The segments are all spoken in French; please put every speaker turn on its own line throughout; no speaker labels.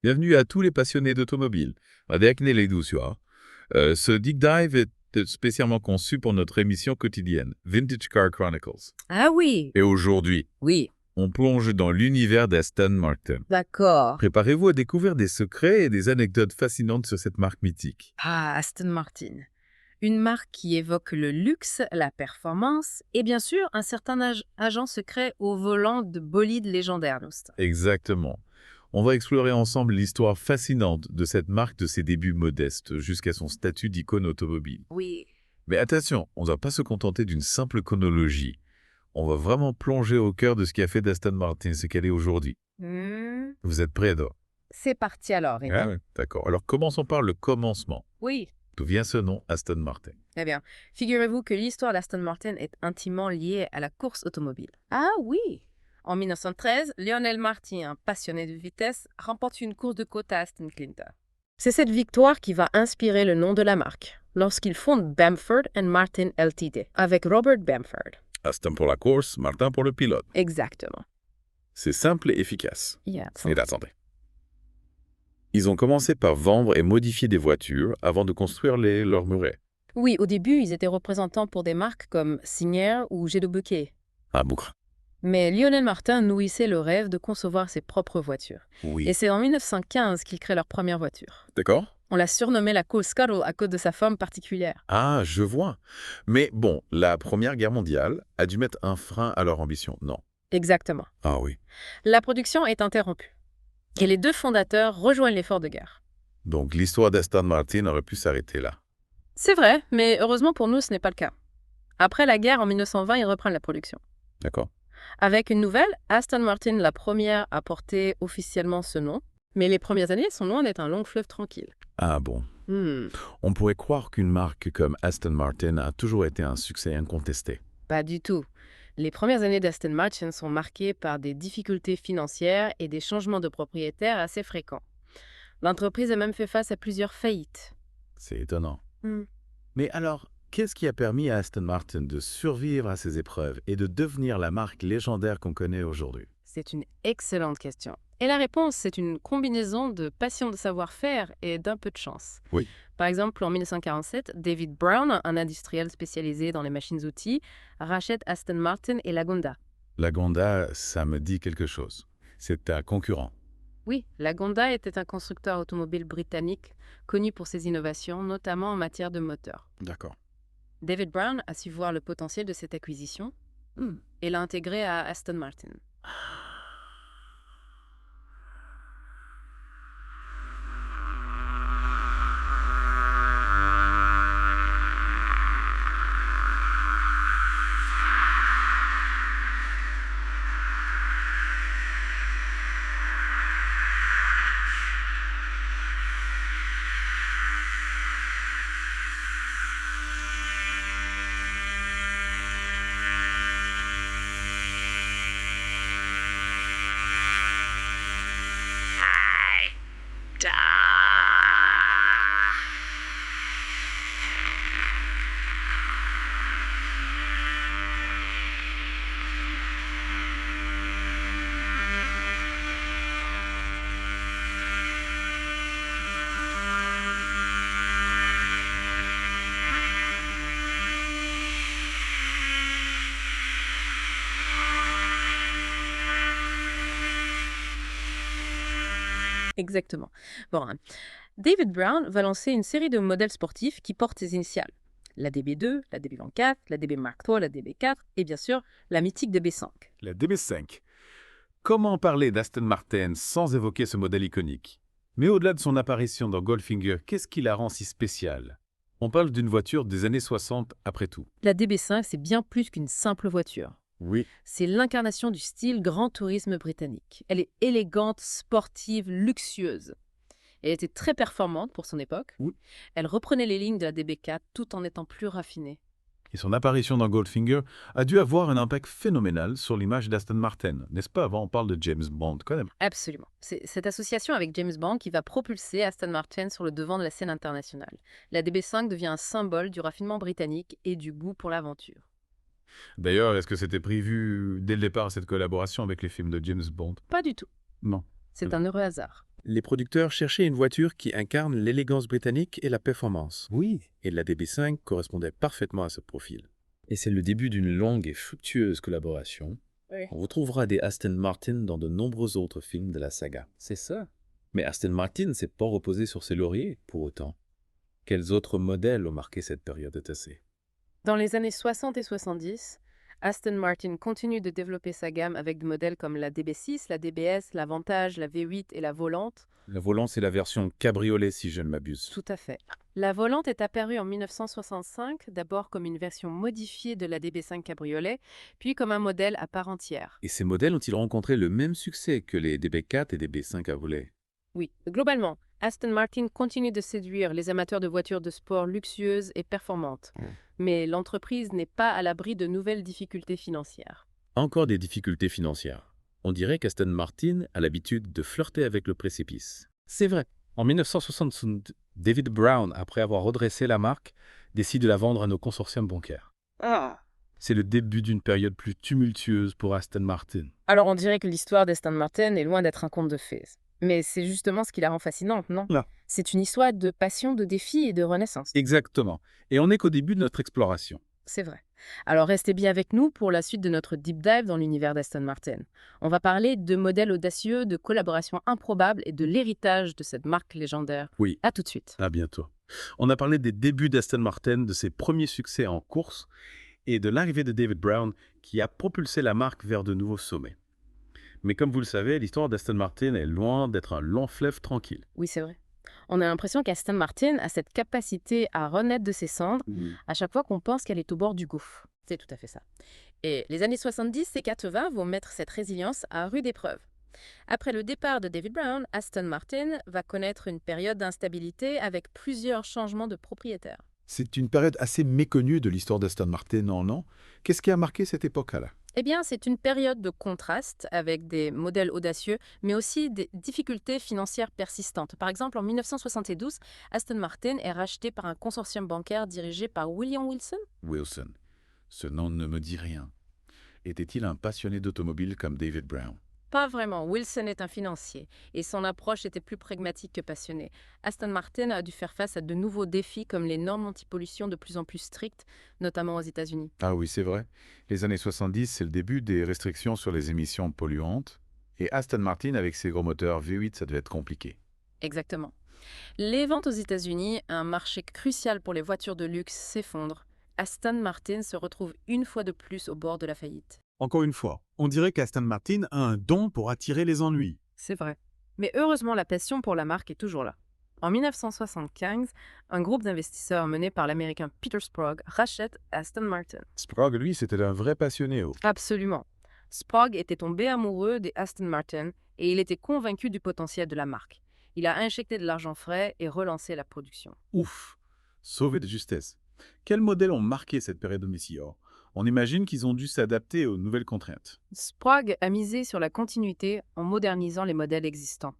Bienvenue à tous les passionnés d'automobile. Avec Nelly Douceur. Ce Deep Dive est spécialement conçu pour notre émission quotidienne, Vintage Car Chronicles.
Ah oui,
Et aujourd'hui,
oui,
on plonge dans l'univers d'Aston Martin.
d'accord.
Préparez-vous à découvrir des secrets et des anecdotes fascinantes sur cette marque mythique.
Ah, Aston Martin. Une marque qui évoque le luxe, la performance et bien sûr un certain agent secret au volant de bolides légendaires, Loust.
Exactement. On va explorer ensemble l'histoire fascinante de cette marque de ses débuts modestes jusqu'à son statut d'icône automobile.
Oui.
Mais attention, on ne va pas se contenter d'une simple chronologie. On va vraiment plonger au cœur de ce qui a fait d'Aston Martin ce qu'elle est aujourd'hui.
Hmm,
Vous êtes prêts, alors?
C'est parti alors,
Ah ouais, d'accord. Alors commençons par le commencement.
Oui.
D'où vient ce nom, Aston Martin?
Eh bien, figurez-vous que l'histoire d'Aston Martin est intimement liée à la course automobile. Ah oui. En 1913, Lionel Martin, un passionné de vitesse, remporte une course de côte à Aston Clinton. C'est cette victoire qui va inspirer le nom de la marque, lorsqu'il fonde Bamford Martin Ltd. avec Robert Bamford.
Aston pour la course, Martin pour le pilote.
Exactement.
C'est simple et efficace.
Yeah.
Et attendez. Ils ont commencé par vendre et modifier des voitures avant de construire leurs murets.
Oui, au début, ils étaient représentants pour des marques comme Signair ou GWK.
Ah, bougre.
Mais Lionel Martin nourrissait le rêve de concevoir ses propres voitures.
Oui.
Et c'est en 1915 qu'ils créent leur première voiture.
D'accord.
On l'a surnommée la Coal Scuttle à cause de sa forme particulière.
Ah, je vois. Mais bon, la Première Guerre mondiale a dû mettre un frein à leur ambition, non?
Exactement.
Ah oui.
La production est interrompue. Et les deux fondateurs rejoignent l'effort de guerre.
Donc l'histoire d'Aston Martin aurait pu s'arrêter là.
C'est vrai, mais heureusement pour nous, ce n'est pas le cas. Après la guerre, en 1920, ils reprennent la production.
D'accord.
Avec une nouvelle, Aston Martin, la première à porter officiellement ce nom. Mais les premières années sont loin d'être un long fleuve tranquille.
Ah bon. On pourrait croire qu'une marque comme Aston Martin a toujours été un succès incontesté.
Pas du tout. Les premières années d'Aston Martin sont marquées par des difficultés financières et des changements de propriétaires assez fréquents. L'entreprise a même fait face à plusieurs faillites.
C'est étonnant. Mais alors, qu'est-ce qui a permis à Aston Martin de survivre à ces épreuves et de devenir la marque légendaire qu'on connaît aujourd'hui?
C'est une excellente question. Et la réponse, c'est une combinaison de passion de savoir-faire et d'un peu de chance.
Oui.
Par exemple, en 1947, David Brown, un industriel spécialisé dans les machines-outils, rachète Aston Martin et Lagonda.
Lagonda, ça me dit quelque chose. C'est un concurrent.
Oui, Lagonda était un constructeur automobile britannique connu pour ses innovations, notamment en matière de moteurs.
D'accord.
David Brown a su voir le potentiel de cette acquisition et l'a intégré à Aston Martin. Exactement. Bon, David Brown va lancer une série de modèles sportifs qui portent ses initiales. La DB2, la DB24, la DB Mark III, la DB4 et bien sûr la mythique DB5.
La DB5. Comment parler d'Aston Martin sans évoquer ce modèle iconique? Mais au-delà de son apparition dans Goldfinger, qu'est-ce qui la rend si spéciale? On parle d'une voiture des années 60 après tout.
La DB5, c'est bien plus qu'une simple voiture.
Oui.
C'est l'incarnation du style grand tourisme britannique. Elle est élégante, sportive, luxueuse. Elle était très performante pour son époque.
Oui.
Elle reprenait les lignes de la DB4 tout en étant plus raffinée.
Et son apparition dans Goldfinger a dû avoir un impact phénoménal sur l'image d'Aston Martin, n'est-ce pas? Avant, on parle de James Bond quand même.
Absolument. C'est cette association avec James Bond qui va propulser Aston Martin sur le devant de la scène internationale. La DB5 devient un symbole du raffinement britannique et du goût pour l'aventure.
D'ailleurs, est-ce que c'était prévu dès le départ cette collaboration avec les films de James Bond?
Pas du tout.
Non.
C'est un heureux hasard.
Les producteurs cherchaient une voiture qui incarne l'élégance britannique et la performance.
Oui.
Et la DB5 correspondait parfaitement à ce profil.
Et c'est le début d'une longue et fructueuse collaboration.
Oui.
On retrouvera des Aston Martin dans de nombreux autres films de la saga.
C'est ça.
Mais Aston Martin ne s'est pas reposé sur ses lauriers, pour autant. Quels autres modèles ont marqué cette période de TC?
Dans les années 60 et 70, Aston Martin continue de développer sa gamme avec des modèles comme la DB6, la DBS, la Vantage, la V8 et la Volante.
La Volante, c'est la version cabriolet, si je ne m'abuse.
Tout à fait. La Volante est apparue en 1965, d'abord comme une version modifiée de la DB5 Cabriolet, puis comme un modèle à part entière.
Et ces modèles ont-ils rencontré le même succès que les DB4 et DB5 à volet?
Oui, globalement, Aston Martin continue de séduire les amateurs de voitures de sport luxueuses et performantes. Mais l'entreprise n'est pas à l'abri de nouvelles difficultés financières.
Encore des difficultés financières. On dirait qu'Aston Martin a l'habitude de flirter avec le précipice. C'est vrai. En 1960, David Brown, après avoir redressé la marque, décide de la vendre à nos consortiums bancaires. C'est le début d'une période plus tumultueuse pour Aston Martin.
Alors on dirait que l'histoire d'Aston Martin est loin d'être un conte de fées. Mais c'est justement ce qui la rend fascinante, non?
Là.
C'est une histoire de passion, de défi et de renaissance.
Exactement. Et on n'est qu'au début de notre exploration.
C'est vrai. Alors restez bien avec nous pour la suite de notre deep dive dans l'univers d'Aston Martin. On va parler de modèles audacieux, de collaborations improbables et de l'héritage de cette marque légendaire.
Oui.
À tout de suite.
À bientôt. On a parlé des débuts d'Aston Martin, de ses premiers succès en course et de l'arrivée de David Brown qui a propulsé la marque vers de nouveaux sommets. Mais comme vous le savez, l'histoire d'Aston Martin est loin d'être un long fleuve tranquille.
Oui, c'est vrai. On a l'impression qu'Aston Martin a cette capacité à renaître de ses cendres à chaque fois qu'on pense qu'elle est au bord du gouffre. C'est tout à fait ça. Et les années 70 et 80 vont mettre cette résilience à rude épreuve. Après le départ de David Brown, Aston Martin va connaître une période d'instabilité avec plusieurs changements de propriétaires.
C'est une période assez méconnue de l'histoire d'Aston Martin, non? Qu'est-ce qui a marqué cette époque-là?
Eh bien, c'est une période de contraste avec des modèles audacieux, mais aussi des difficultés financières persistantes. Par exemple, en 1972, Aston Martin est racheté par un consortium bancaire dirigé par William Wilson.
Wilson. Ce nom ne me dit rien. Était-il un passionné d'automobile comme David Brown?
Pas vraiment. Wilson est un financier et son approche était plus pragmatique que passionnée. Aston Martin a dû faire face à de nouveaux défis comme les normes anti-pollution de plus en plus strictes, notamment aux États-Unis.
Ah oui, c'est vrai. Les années 70, c'est le début des restrictions sur les émissions polluantes. Et Aston Martin, avec ses gros moteurs V8, ça devait être compliqué.
Exactement. Les ventes aux États-Unis, un marché crucial pour les voitures de luxe, s'effondrent. Aston Martin se retrouve une fois de plus au bord de la faillite.
Encore une fois, on dirait qu'Aston Martin a un don pour attirer les ennuis.
C'est vrai. Mais heureusement, la passion pour la marque est toujours là. En 1975, un groupe d'investisseurs mené par l'Américain Peter Sprague rachète Aston Martin.
Sprague, lui, c'était un vrai passionné.
Absolument. Sprague était tombé amoureux des Aston Martin et il était convaincu du potentiel de la marque. Il a injecté de l'argent frais et relancé la production.
Ouf! Sauvé de justesse. Quels modèles ont marqué cette période de Messior? On imagine qu'ils ont dû s'adapter aux nouvelles contraintes.
Sprague a misé sur la continuité en modernisant les modèles existants.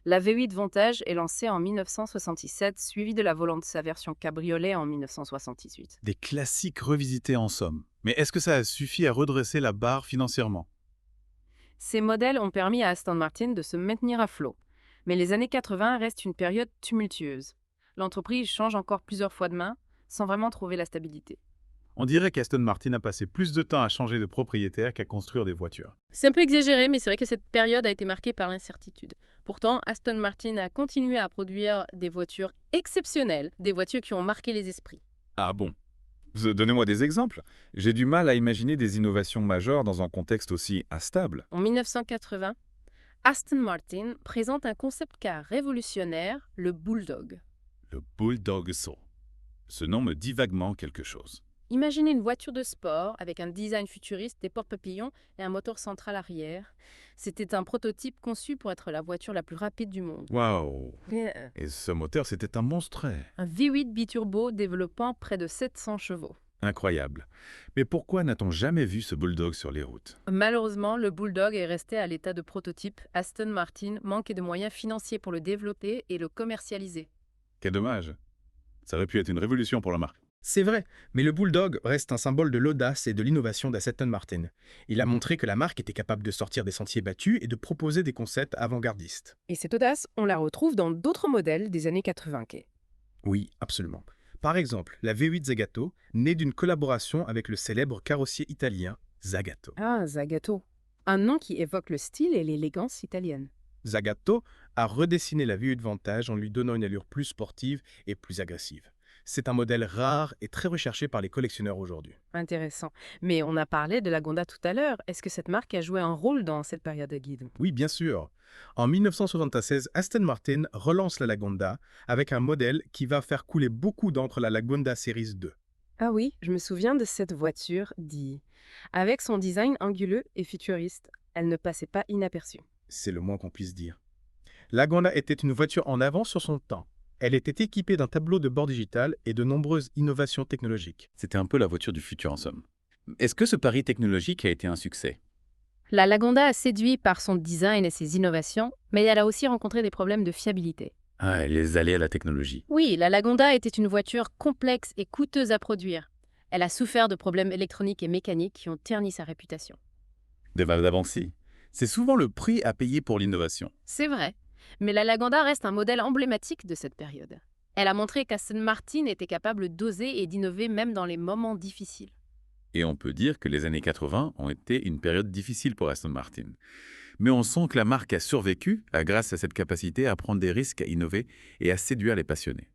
La V8 Vantage est lancée en 1967, suivie de la Volante de sa version cabriolet en 1978.
Des classiques revisités en somme. Mais est-ce que ça a suffi à redresser la barre financièrement?
Ces modèles ont permis à Aston Martin de se maintenir à flot. Mais les années 80 restent une période tumultueuse. L'entreprise change encore plusieurs fois de main, sans vraiment trouver la stabilité.
On dirait qu'Aston Martin a passé plus de temps à changer de propriétaire qu'à construire des voitures.
C'est un peu exagéré, mais c'est vrai que cette période a été marquée par l'incertitude. Pourtant, Aston Martin a continué à produire des voitures exceptionnelles, des voitures qui ont marqué les esprits.
Ah bon? Donnez-moi des exemples. J'ai du mal à imaginer des innovations majeures dans un contexte aussi instable.
En 1980, Aston Martin présente un concept car révolutionnaire, le Bulldog.
Le Bulldog Saw. Ce nom me dit vaguement quelque chose.
Imaginez une voiture de sport avec un design futuriste, des porte-papillons et un moteur central arrière. C'était un prototype conçu pour être la voiture la plus rapide du monde.
Waouh!
Et,
Et ce moteur, c'était un monstre.
un V8 biturbo développant près de 700 chevaux.
Incroyable. Mais pourquoi n'a-t-on jamais vu ce Bulldog sur les routes?
Malheureusement, le Bulldog est resté à l'état de prototype. Aston Martin manquait de moyens financiers pour le développer et le commercialiser.
Quel dommage. Ça aurait pu être une révolution pour la marque.
C'est vrai, mais le Bulldog reste un symbole de l'audace et de l'innovation d'Aston Martin. Il a montré que la marque était capable de sortir des sentiers battus et de proposer des concepts avant-gardistes.
Et cette audace, on la retrouve dans d'autres modèles des années 80.
Oui, absolument. Par exemple, la V8 Zagato, née d'une collaboration avec le célèbre carrossier italien Zagato.
Ah, Zagato. Un nom qui évoque le style et l'élégance italienne.
Zagato a redessiné la V8 Vantage en lui donnant une allure plus sportive et plus agressive. C'est un modèle rare et très recherché par les collectionneurs aujourd'hui.
Intéressant. Mais on a parlé de la Gonda tout à l'heure. Est-ce que cette marque a joué un rôle dans cette période de guide?
Oui, bien sûr. En 1976, Aston Martin relance la Lagonda avec un modèle qui va faire couler beaucoup d'encre, la Lagonda Series 2.
Ah oui, je me souviens de cette voiture dit. Avec son design anguleux et futuriste, elle ne passait pas inaperçue.
C'est le moins qu'on puisse dire. La Lagonda était une voiture en avance sur son temps. Elle était équipée d'un tableau de bord digital et de nombreuses innovations technologiques.
C'était un peu la voiture du futur en somme. Est-ce que ce pari technologique a été un succès?
La Lagonda a séduit par son design et ses innovations, mais elle a aussi rencontré des problèmes de fiabilité.
Ah, et les allées à la technologie.
Oui, la Lagonda était une voiture complexe et coûteuse à produire. Elle a souffert de problèmes électroniques et mécaniques qui ont terni sa réputation.
Des valves d'Avanci. C'est souvent le prix à payer pour l'innovation.
C'est vrai, mais la Lagonda reste un modèle emblématique de cette période. Elle a montré qu'Aston Martin était capable d'oser et d'innover même dans les moments difficiles.
Et on peut dire que les années 80 ont été une période difficile pour Aston Martin. Mais on sent que la marque a survécu grâce à cette capacité à prendre des risques, à innover et à séduire les passionnés.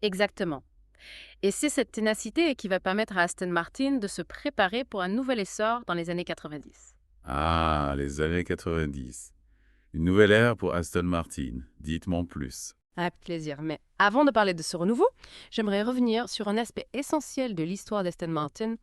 Exactement. Et c'est cette ténacité qui va permettre à Aston Martin de se préparer pour un nouvel essor dans les années 90.
Ah, les années 90. Une nouvelle ère pour Aston Martin. Dites-moi plus.
Avec plaisir. Mais avant de parler de ce renouveau, j'aimerais revenir sur un aspect essentiel de l'histoire d'Aston Martin,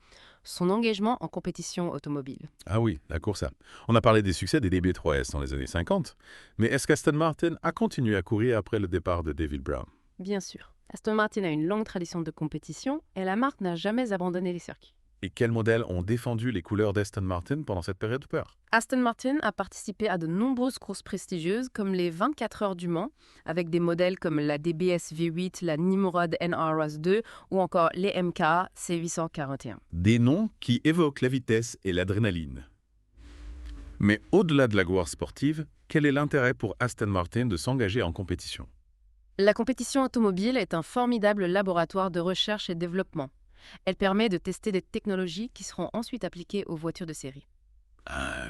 son engagement en compétition automobile.
Ah oui, la course A. On a parlé des succès des DB3S dans les années 50, mais est-ce qu'Aston Martin a continué à courir après le départ de David Brown?
Bien sûr. Aston Martin a une longue tradition de compétition et la marque n'a jamais abandonné les circuits.
Et quels modèles ont défendu les couleurs d'Aston Martin pendant cette période de peur?
Aston Martin a participé à de nombreuses courses prestigieuses comme les 24 heures du Mans, avec des modèles comme la DBS V8, la Nimrod NRS 2 ou encore les MK C841.
Des noms qui évoquent la vitesse et l'adrénaline. Mais au-delà de la gloire sportive, quel est l'intérêt pour Aston Martin de s'engager en compétition?
La compétition automobile est un formidable laboratoire de recherche et développement. Elle permet de tester des technologies qui seront ensuite appliquées aux voitures de série.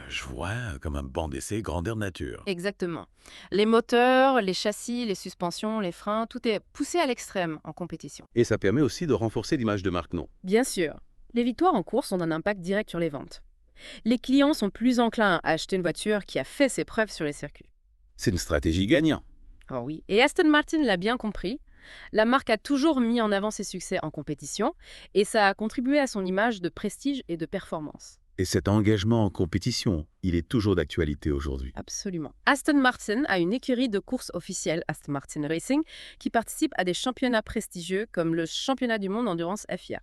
Je vois comme un banc d'essai grandeur nature.
Exactement. Les moteurs, les châssis, les suspensions, les freins, tout est poussé à l'extrême en compétition.
Et ça permet aussi de renforcer l'image de marque, non?
Bien sûr, les victoires en course ont un impact direct sur les ventes. Les clients sont plus enclins à acheter une voiture qui a fait ses preuves sur les circuits.
C'est une stratégie gagnante.
Oh oui, et Aston Martin l'a bien compris. La marque a toujours mis en avant ses succès en compétition et ça a contribué à son image de prestige et de performance.
Et cet engagement en compétition, il est toujours d'actualité aujourd'hui.
Absolument. Aston Martin a une écurie de course officielle, Aston Martin Racing, qui participe à des championnats prestigieux comme le championnat du monde Endurance FIA.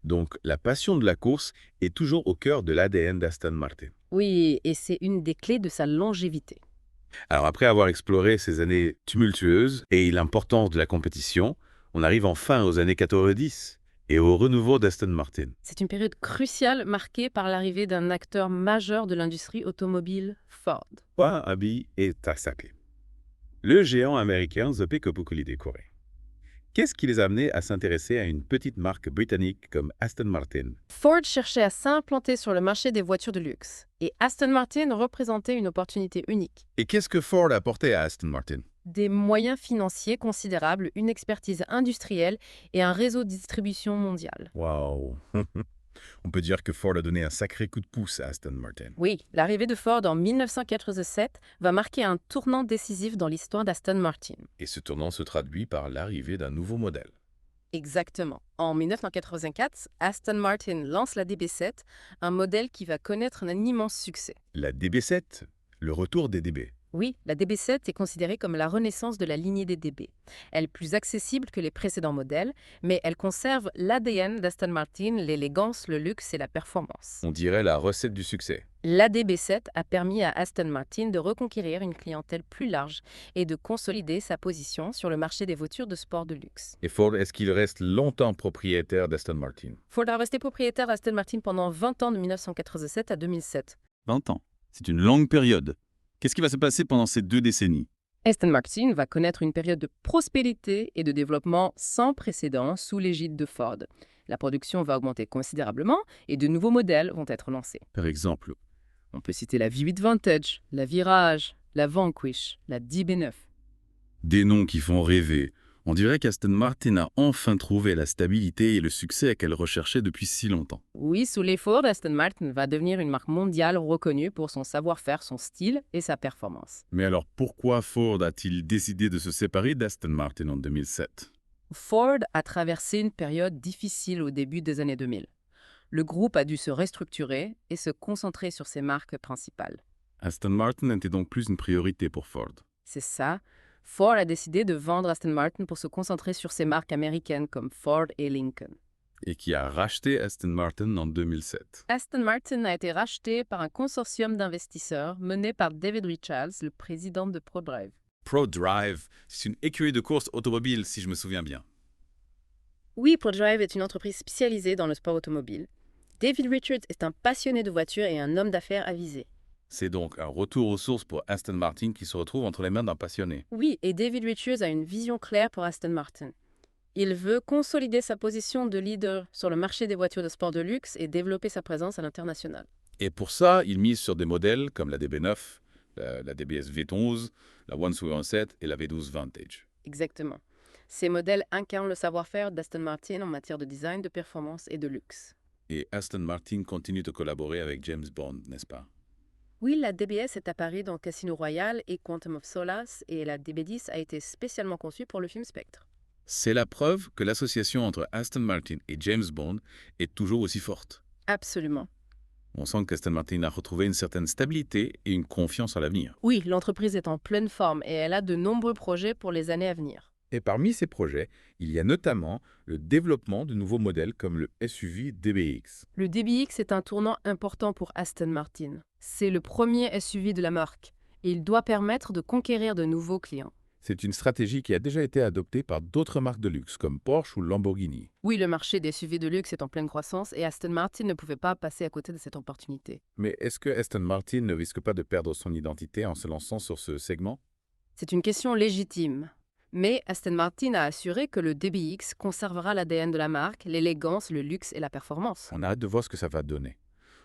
Donc la passion de la course est toujours au cœur de l'ADN d'Aston Martin.
Oui, et c'est une des clés de sa longévité.
Alors après avoir exploré ces années tumultueuses et l'importance de la compétition, on arrive enfin aux années 90 et au renouveau d'Aston Martin.
C'est une période cruciale marquée par l'arrivée d'un acteur majeur de l'industrie automobile, Ford.
Abi et Tasake. Le géant américain Zope Kopukuli décoré. Qu'est-ce qui les a amenés à s'intéresser à une petite marque britannique comme Aston Martin?
Ford cherchait à s'implanter sur le marché des voitures de luxe et Aston Martin représentait une opportunité unique.
Et qu'est-ce que Ford a apporté à Aston Martin?
Des moyens financiers considérables, une expertise industrielle et un réseau de distribution mondial.
Waouh. On peut dire que Ford a donné un sacré coup de pouce à Aston Martin.
Oui, l'arrivée de Ford en 1987 va marquer un tournant décisif dans l'histoire d'Aston Martin.
Et ce tournant se traduit par l'arrivée d'un nouveau modèle.
Exactement. En 1984, Aston Martin lance la DB7, un modèle qui va connaître un immense succès.
La DB7, le retour des DB.
Oui, la DB7 est considérée comme la renaissance de la lignée des DB. Elle est plus accessible que les précédents modèles, mais elle conserve l'ADN d'Aston Martin, l'élégance, le luxe et la performance.
On dirait la recette du succès.
La DB7 a permis à Aston Martin de reconquérir une clientèle plus large et de consolider sa position sur le marché des voitures de sport de luxe.
Et Ford, est-ce qu'il reste longtemps propriétaire d'Aston Martin?
Ford a resté propriétaire d'Aston Martin pendant 20 ans de 1987 à 2007.
20 ans. C'est une longue période. Qu'est-ce qui va se passer pendant ces 2 décennies?
Aston Martin va connaître une période de prospérité et de développement sans précédent sous l'égide de Ford. La production va augmenter considérablement et de nouveaux modèles vont être lancés.
Par exemple,
On peut citer la V8 Vantage, la Virage, la Vanquish, la DB9.
des noms qui font rêver. On dirait qu'Aston Martin a enfin trouvé la stabilité et le succès qu'elle recherchait depuis si longtemps.
Oui, sous les Ford, Aston Martin va devenir une marque mondiale reconnue pour son savoir-faire, son style et sa performance.
Mais alors pourquoi Ford a-t-il décidé de se séparer d'Aston Martin en 2007?
Ford a traversé une période difficile au début des années 2000. Le groupe a dû se restructurer et se concentrer sur ses marques principales.
Aston Martin n'était donc plus une priorité pour Ford.
C'est ça. Ford a décidé de vendre Aston Martin pour se concentrer sur ses marques américaines comme Ford et Lincoln.
Et qui a racheté Aston Martin en 2007.
Aston Martin a été racheté par un consortium d'investisseurs mené par David Richards, le président de ProDrive.
ProDrive, c'est une écurie de course automobile, si je me souviens bien.
Oui, ProDrive est une entreprise spécialisée dans le sport automobile. David Richards est un passionné de voitures et un homme d'affaires avisé.
C'est donc un retour aux sources pour Aston Martin qui se retrouve entre les mains d'un passionné.
Oui, et David Richards a une vision claire pour Aston Martin. Il veut consolider sa position de leader sur le marché des voitures de sport de luxe et développer sa présence à l'international.
Et pour ça, il mise sur des modèles comme la DB9, la DBS V11, la 117 et la V12 Vantage.
Exactement. Ces modèles incarnent le savoir-faire d'Aston Martin en matière de design, de performance et de luxe.
Et Aston Martin continue de collaborer avec James Bond, n'est-ce pas?
Oui, la DBS est apparue dans Casino Royale et Quantum of Solace et la DB10 a été spécialement conçue pour le film Spectre.
C'est la preuve que l'association entre Aston Martin et James Bond est toujours aussi forte.
Absolument.
On sent qu'Aston Martin a retrouvé une certaine stabilité et une confiance à l'avenir.
Oui, l'entreprise est en pleine forme et elle a de nombreux projets pour les années à venir.
Et parmi ces projets, il y a notamment le développement de nouveaux modèles comme le SUV DBX.
Le DBX est un tournant important pour Aston Martin. C'est le premier SUV de la marque et il doit permettre de conquérir de nouveaux clients.
C'est une stratégie qui a déjà été adoptée par d'autres marques de luxe comme Porsche ou Lamborghini.
Oui, le marché des SUV de luxe est en pleine croissance et Aston Martin ne pouvait pas passer à côté de cette opportunité.
Mais est-ce que Aston Martin ne risque pas de perdre son identité en se lançant sur ce segment?
C'est une question légitime. Mais Aston Martin a assuré que le DBX conservera l'ADN de la marque, l'élégance, le luxe et la performance.
On a hâte de voir ce que ça va donner.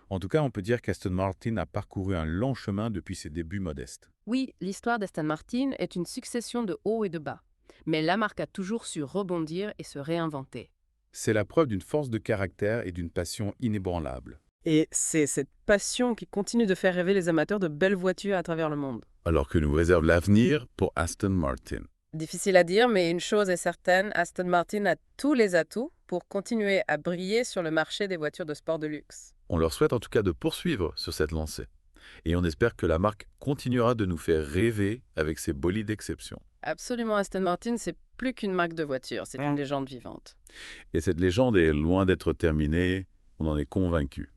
En tout cas, on peut dire qu'Aston Martin a parcouru un long chemin depuis ses débuts modestes.
Oui, l'histoire d'Aston Martin est une succession de hauts et de bas. Mais la marque a toujours su rebondir et se réinventer.
C'est la preuve d'une force de caractère et d'une passion inébranlable.
Et c'est cette passion qui continue de faire rêver les amateurs de belles voitures à travers le monde.
Alors que nous réserve l'avenir pour Aston Martin.
Difficile à dire, mais une chose est certaine, Aston Martin a tous les atouts pour continuer à briller sur le marché des voitures de sport de luxe.
On leur souhaite en tout cas de poursuivre sur cette lancée. Et on espère que la marque continuera de nous faire rêver avec ses bolides d'exception.
Absolument, Aston Martin, c'est plus qu'une marque de voiture, c'est une légende vivante.
Et cette légende est loin d'être terminée, on en est convaincu.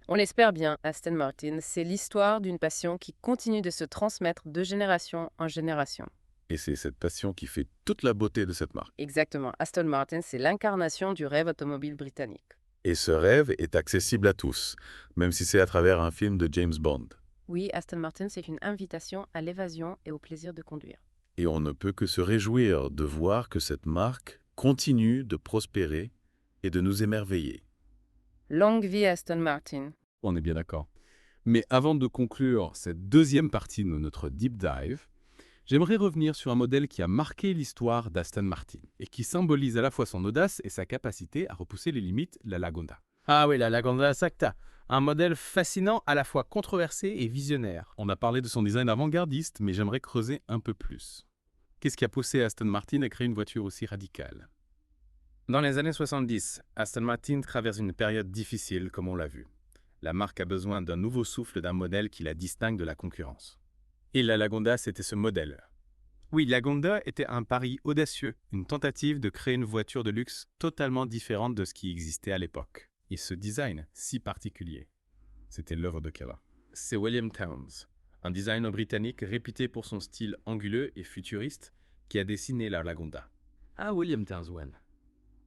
On l'espère bien, Aston Martin, c'est l'histoire d'une passion qui continue de se transmettre de génération en génération.
Et c'est cette passion qui fait toute la beauté de cette marque.
Exactement, Aston Martin, c'est l'incarnation du rêve automobile britannique.
Et ce rêve est accessible à tous, même si c'est à travers un film de James Bond.
Oui, Aston Martin, c'est une invitation à l'évasion et au plaisir de conduire.
Et on ne peut que se réjouir de voir que cette marque continue de prospérer et de nous émerveiller.
Longue vie à Aston Martin.
On est bien d'accord. Mais avant de conclure cette deuxième partie de notre deep dive, j'aimerais revenir sur un modèle qui a marqué l'histoire d'Aston Martin et qui symbolise à la fois son audace et sa capacité à repousser les limites, la Lagonda.
Ah oui, la Lagonda Sacta. Un modèle fascinant, à la fois controversé et visionnaire.
On a parlé de son design avant-gardiste, mais j'aimerais creuser un peu plus. Qu'est-ce qui a poussé Aston Martin à créer une voiture aussi radicale?
Dans les années 70, Aston Martin traverse une période difficile, comme on l'a vu. La marque a besoin d'un nouveau souffle d'un modèle qui la distingue de la concurrence. Et la Lagonda, c'était ce modèle.
Oui, la Lagonda était un pari audacieux, une tentative de créer une voiture de luxe totalement différente de ce qui existait à l'époque. Et ce design si particulier, c'était l'œuvre de quel?
C'est William Townes, un designer britannique réputé pour son style anguleux et futuriste qui a dessiné la Lagonda. Ah, William Townes.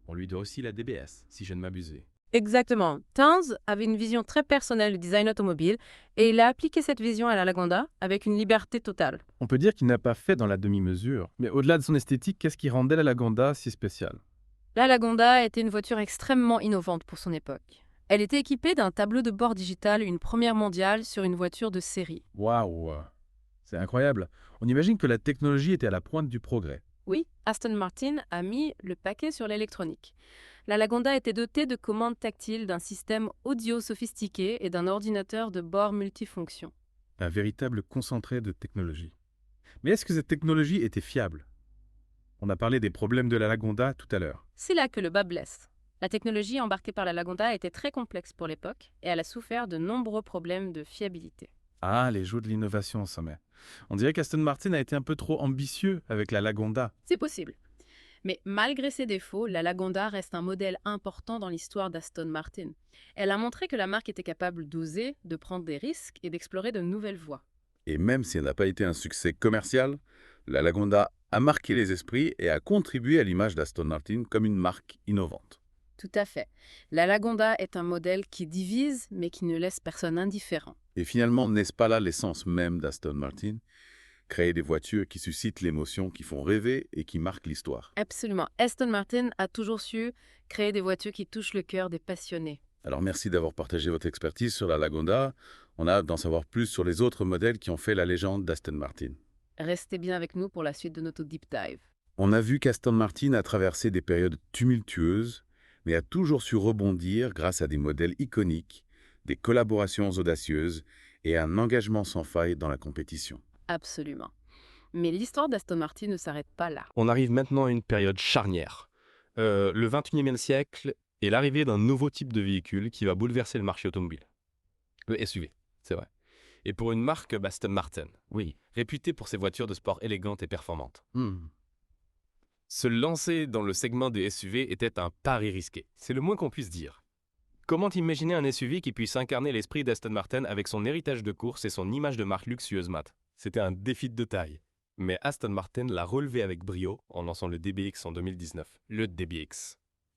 On lui doit aussi la DBS, si je ne m'abuse.
Exactement. Townes avait une vision très personnelle du design automobile et il a appliqué cette vision à la Lagonda avec une liberté totale.
On peut dire qu'il n'a pas fait dans la demi-mesure. Mais au-delà de son esthétique, qu'est-ce qui rendait la Lagonda si spéciale?
La Lagonda était une voiture extrêmement innovante pour son époque. Elle était équipée d'un tableau de bord digital, une première mondiale sur une voiture de série.
Waouh! C'est incroyable. On imagine que la technologie était à la pointe du progrès.
Oui, Aston Martin a mis le paquet sur l'électronique. La Lagonda était dotée de commandes tactiles, d'un système audio sophistiqué et d'un ordinateur de bord multifonction.
Un véritable concentré de technologie. Mais est-ce que cette technologie était fiable? On a parlé des problèmes de la Lagonda tout à l'heure.
C'est là que le bas blesse. La technologie embarquée par la Lagonda était très complexe pour l'époque et elle a souffert de nombreux problèmes de fiabilité.
Ah, les jours de l'innovation, ça met. On dirait qu'Aston Martin a été un peu trop ambitieux avec la Lagonda.
C'est possible. Mais malgré ses défauts, la Lagonda reste un modèle important dans l'histoire d'Aston Martin. Elle a montré que la marque était capable d'oser, de prendre des risques et d'explorer de nouvelles voies.
Et même si elle n'a pas été un succès commercial, la Lagonda a marqué les esprits et a contribué à l'image d'Aston Martin comme une marque innovante.
Tout à fait. La Lagonda est un modèle qui divise, mais qui ne laisse personne indifférent.
Et finalement, n'est-ce pas là l'essence même d'Aston Martin? Créer des voitures qui suscitent l'émotion, qui font rêver et qui marquent l'histoire.
Absolument. Aston Martin a toujours su créer des voitures qui touchent le cœur des passionnés.
Alors merci d'avoir partagé votre expertise sur la Lagonda. On a hâte d'en savoir plus sur les autres modèles qui ont fait la légende d'Aston Martin.
Restez bien avec nous pour la suite de notre deep dive.
On a vu qu'Aston Martin a traversé des périodes tumultueuses, mais a toujours su rebondir grâce à des modèles iconiques, des collaborations audacieuses et un engagement sans faille dans la compétition.
Absolument. Mais l'histoire d'Aston Martin ne s'arrête pas là.
On arrive maintenant à une période charnière. Le 21e siècle et l'arrivée d'un nouveau type de véhicule qui va bouleverser le marché automobile. Le SUV, c'est vrai. Et pour une marque, Aston Martin,
Oui.
réputée pour ses voitures de sport élégantes et performantes. Se lancer dans le segment des SUV était un pari risqué, c'est le moins qu'on puisse dire. Comment imaginer un SUV qui puisse incarner l'esprit d'Aston Martin avec son héritage de course et son image de marque luxueuse mat? C'était un défi de taille. Mais Aston Martin l'a relevé avec brio en lançant le DBX en 2019. Le DBX.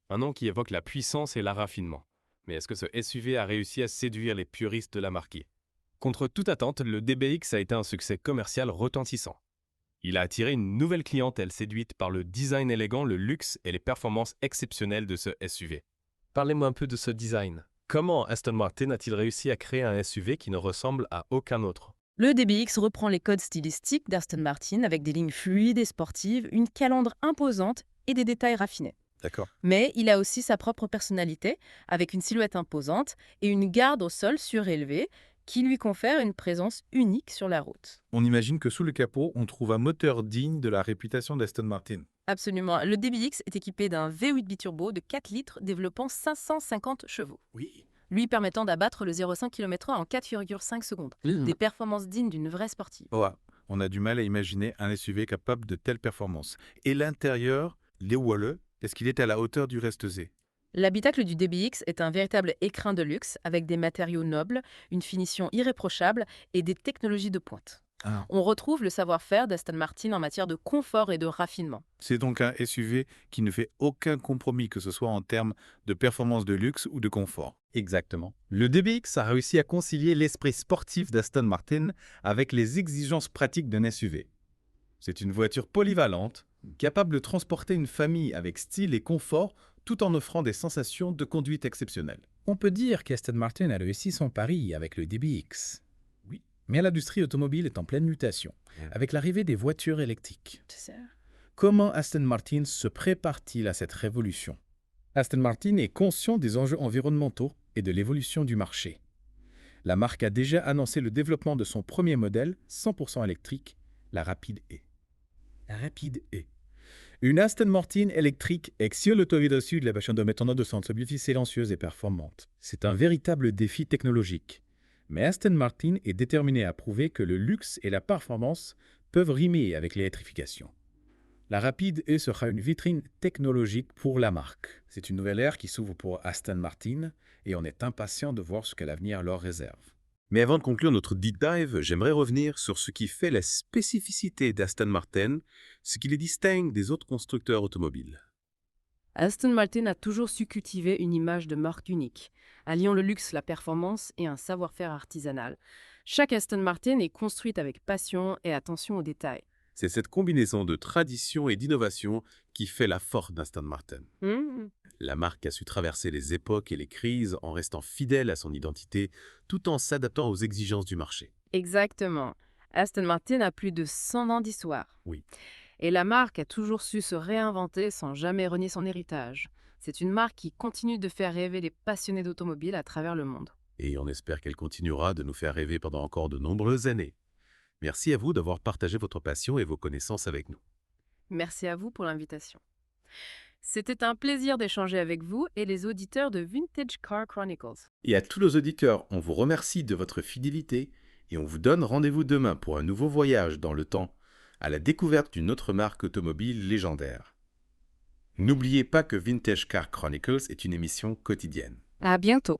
Un nom qui évoque la puissance et le raffinement. Mais est-ce que ce SUV a réussi à séduire les puristes de la marque? Contre toute attente, le DBX a été un succès commercial retentissant. Il a attiré une nouvelle clientèle séduite par le design élégant, le luxe et les performances exceptionnelles de ce SUV. Parlez-moi un peu de ce design. Comment Aston Martin a-t-il réussi à créer un SUV qui ne ressemble à aucun autre?
Le DBX reprend les codes stylistiques d'Aston Martin avec des lignes fluides et sportives, une calandre imposante et des détails raffinés.
D'accord.
Mais il a aussi sa propre personnalité, avec une silhouette imposante et une garde au sol surélevée qui lui confère une présence unique sur la route.
On imagine que sous le capot, on trouve un moteur digne de la réputation d'Aston Martin.
Absolument. Le DBX est équipé d'un V8 biturbo de 4 litres développant 550 chevaux,
Oui.
lui permettant d'abattre le 0,5 km/h en 4,5 secondes. Des performances dignes d'une vraie sportive.
On a du mal à imaginer un SUV capable de telles performances. Et l'intérieur, les walleux, est-ce qu'il est à la hauteur du reste-Z?
L'habitacle du DBX est un véritable écrin de luxe avec des matériaux nobles, une finition irréprochable et des technologies de pointe.
Ah.
On retrouve le savoir-faire d'Aston Martin en matière de confort et de raffinement.
C'est donc un SUV qui ne fait aucun compromis, que ce soit en termes de performance de luxe ou de confort.
Exactement. Le DBX a réussi à concilier l'esprit sportif d'Aston Martin avec les exigences pratiques d'un SUV. C'est une voiture polyvalente, capable de transporter une famille avec style et confort tout en offrant des sensations de conduite exceptionnelles.
On peut dire qu'Aston Martin a réussi son pari avec le DBX. Oui. Mais l'industrie automobile est en pleine mutation, avec l'arrivée des voitures électriques. Comment Aston Martin se prépare-t-il à cette révolution? Aston Martin est conscient des enjeux environnementaux et de l'évolution du marché. La marque a déjà annoncé le développement de son premier modèle 100% électrique, la Rapide E. La Rapide E. Une Aston Martin électrique sur l'autovie sud de la bâche de méthode de centre silencieuse et performante. C'est un véritable défi technologique. Mais Aston Martin est déterminé à prouver que le luxe et la performance peuvent rimer avec l'électrification. La Rapide E sera une vitrine technologique pour la marque. C'est une nouvelle ère qui s'ouvre pour Aston Martin et on est impatient de voir ce que l'avenir leur réserve.
Mais avant de conclure notre deep dive, j'aimerais revenir sur ce qui fait la spécificité d'Aston Martin, ce qui les distingue des autres constructeurs automobiles.
Aston Martin a toujours su cultiver une image de marque unique, alliant le luxe, la performance et un savoir-faire artisanal. Chaque Aston Martin est construite avec passion et attention aux détails.
C'est cette combinaison de tradition et d'innovation qui fait la force d'Aston Martin. La marque a su traverser les époques et les crises en restant fidèle à son identité, tout en s'adaptant aux exigences du marché.
Exactement. Aston Martin a plus de 100 ans d'histoire.
Oui.
Et la marque a toujours su se réinventer sans jamais renier son héritage. C'est une marque qui continue de faire rêver les passionnés d'automobile à travers le monde.
Et on espère qu'elle continuera de nous faire rêver pendant encore de nombreuses années. Merci à vous d'avoir partagé votre passion et vos connaissances avec nous.
Merci à vous pour l'invitation. C'était un plaisir d'échanger avec vous et les auditeurs de Vintage Car Chronicles.
Et à tous nos auditeurs, on vous remercie de votre fidélité et on vous donne rendez-vous demain pour un nouveau voyage dans le temps à la découverte d'une autre marque automobile légendaire. N'oubliez pas que Vintage Car Chronicles est une émission quotidienne.
À bientôt.